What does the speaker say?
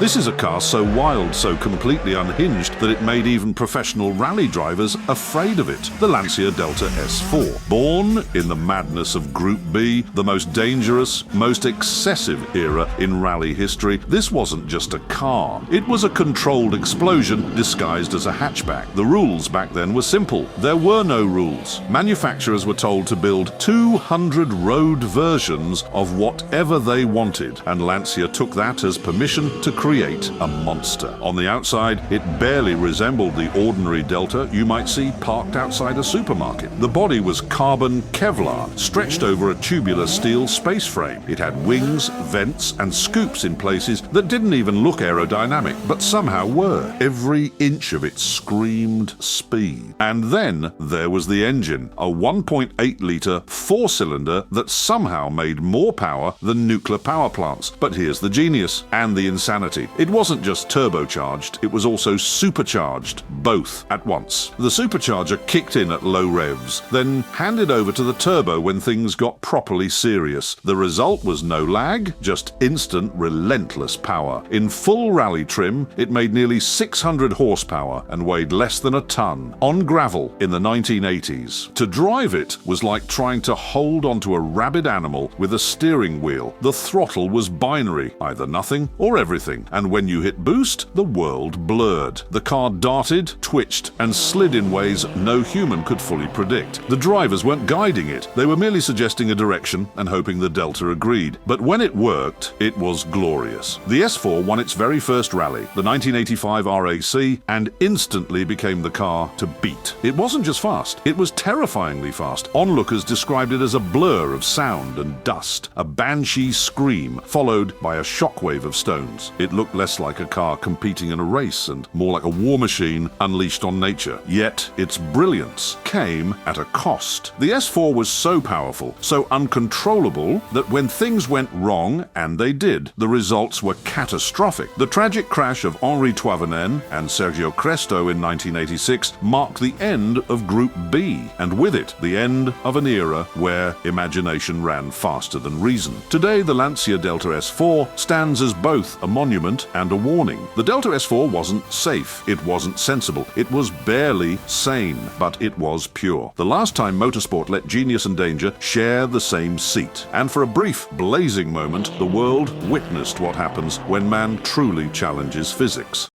This is a car so wild, so completely unhinged, that it made even professional rally drivers afraid of it. The Lancia Delta S4. Born in the madness of Group B, the most dangerous, most excessive era in rally history, this wasn't just a car. It was a controlled explosion disguised as a hatchback. The rules back then were simple. There were no rules. Manufacturers were told to build 200 road versions of whatever they wanted, and Lancia took that as permission to create a monster. On the outside, it barely resembled the ordinary Delta you might see parked outside a supermarket. The body was carbon-kevlar, stretched over a tubular steel space frame. It had wings, vents, and scoops in places that didn't even look aerodynamic, but somehow were. Every inch of it screamed speed. And then there was the engine, a 1.8-litre four-cylinder that somehow made more power than nuclear power plants. But here's the genius and the insanity. It wasn't just turbocharged, it was also supercharged, both at once. The supercharger kicked in at low revs, then handed over to the turbo when things got properly serious. The result was no lag, just instant, relentless power. In full rally trim, it made nearly 600 horsepower and weighed less than a ton, on gravel in the 1980s. To drive it was like trying to hold onto a rabid animal with a steering wheel. The throttle was binary, either nothing or everything, and when you hit boost, the world blurred. The car darted, twitched, and slid in ways no human could fully predict. The drivers weren't guiding it, they were merely suggesting a direction and hoping the Delta agreed. But when it worked, it was glorious. The S4 won its very first rally, the 1985 RAC, and instantly became the car to beat. It wasn't just fast, it was terrifyingly fast. Onlookers described it as a blur of sound and dust, a banshee scream followed by a shockwave of stones. It looked less like a car competing in a race and more like a war machine unleashed on nature. Yet its brilliance came at a cost. The S4 was so powerful, so uncontrollable, that when things went wrong, and they did, the results were catastrophic. The tragic crash of Henri Touvenin and Sergio Cresto in 1986 marked the end of Group B, and with it, the end of an era where imagination ran faster than reason. Today, the Lancia Delta S4 stands as both a monument and a warning. The Delta S4 wasn't safe, it wasn't sensible, it was barely sane, but it was pure. The last time motorsport let genius and danger share the same seat. And for a brief, blazing moment, the world witnessed what happens when man truly challenges physics.